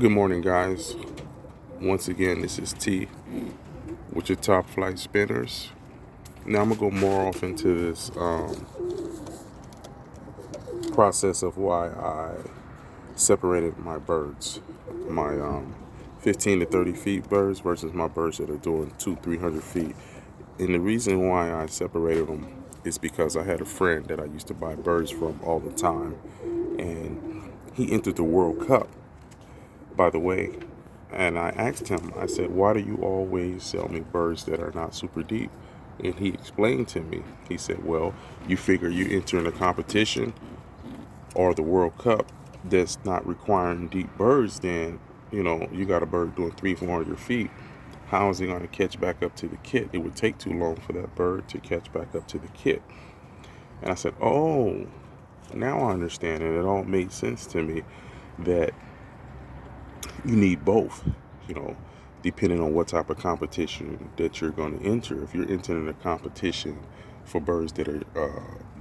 Good morning, guys. Once again, this is T with your top flight spinners. Now I'm gonna go more off into this process of why I separated my birds, my 15 to 30 feet birds versus my birds that are doing 300 feet. And the reason why I separated them is because I had a friend that I used to buy birds from all the time, and he entered the World Cup, by the way. And I asked him, I said, why do you always sell me birds that are not super deep? And he explained to me, he said, well, you figure you enter in a competition or the World Cup that's not requiring deep birds, then, you got a bird doing 400 feet. How is he going to catch back up to the kit? It would take too long for that bird to catch back up to the kit. And I said, oh, now I understand. And it all made sense to me that you need both, depending on what type of competition that you're going to enter. If you're entering a competition for birds that are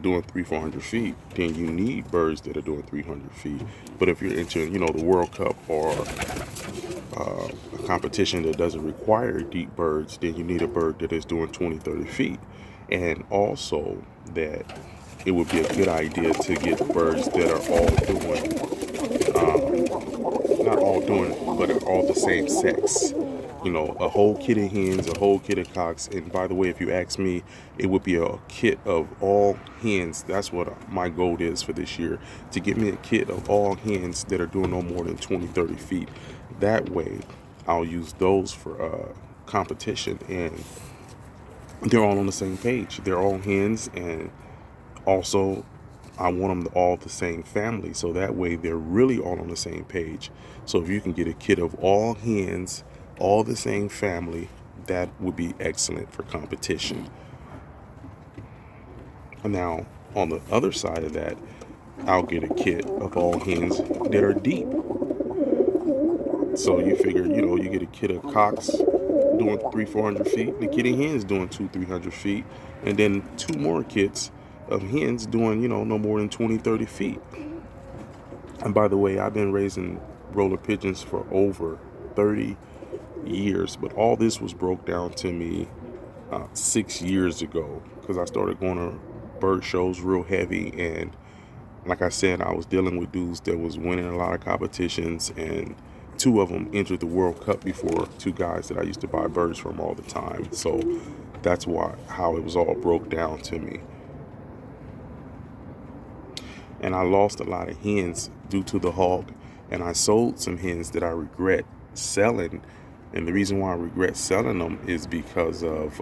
doing 400 feet, then you need birds that are doing 300 feet. But if you're entering, the World Cup or a competition that doesn't require deep birds, then you need a bird that is doing 20, 30 feet. And also that it would be a good idea to get birds that are all doing not all doing it, but are all the same sex. A whole kit of hens, a whole kit of cocks. And by the way, if you ask me, it would be a kit of all hens. That's what my goal is for this year, to get me a kit of all hens that are doing no more than 20, 30 feet. That way, I'll use those for competition, and they're all on the same page. They're all hens, and also I want them all the same family, so that way they're really all on the same page. So if you can get a kit of all hens, all the same family, that would be excellent for competition. Now, on the other side of that, I'll get a kit of all hens that are deep. So you figure, you get a kit of cocks doing 400 feet, the kit of hens doing 300 feet, and then two more kits of hens doing, no more than 20, 30 feet. And by the way, I've been raising roller pigeons for over 30 years, but all this was broke down to me 6 years ago, because I started going to bird shows real heavy. And like I said, I was dealing with dudes that was winning a lot of competitions, and two of them entered the World Cup before two guys that I used to buy birds from all the time. So that's how it was all broke down to me. And I lost a lot of hens due to the hog, and I sold some hens that I regret selling. And the reason why I regret selling them is because of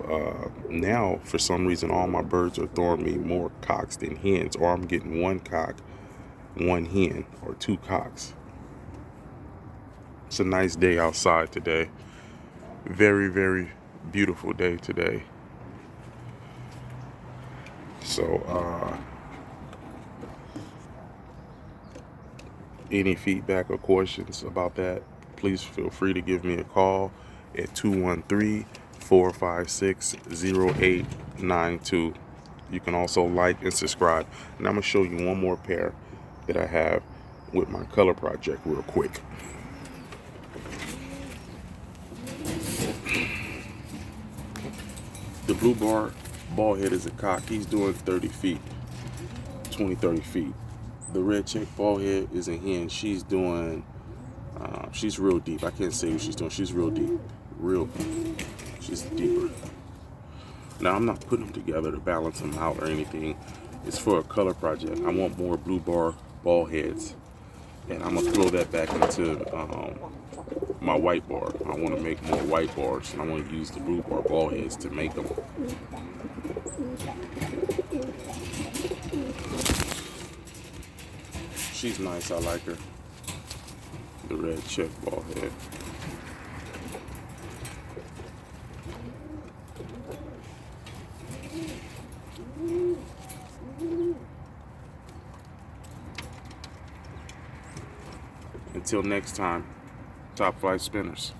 now, for some reason, all my birds are throwing me more cocks than hens, or I'm getting one cock, one hen, or two cocks. It's a nice day outside today. Very, very beautiful day today. So, any feedback or questions about that, please feel free to give me a call at 213-456-0892. You can also like and subscribe. And I'm going to show you one more pair that I have with my color project real quick. The blue bar bald head is a cock. He's doing 30 feet, 20, 30 feet. The red check bald head is a hen. She's doing, she's real deep. I can't say what she's doing. She's real deep. She's deeper. Now, I'm not putting them together to balance them out or anything. It's for a color project. I want more blue bar bald heads. And I'm going to throw that back into my white bar. I want to make more white bars, and I want to use the blue bar bald heads to make them. She's nice, I like her. The red check ball head. Until next time, top flight spinners.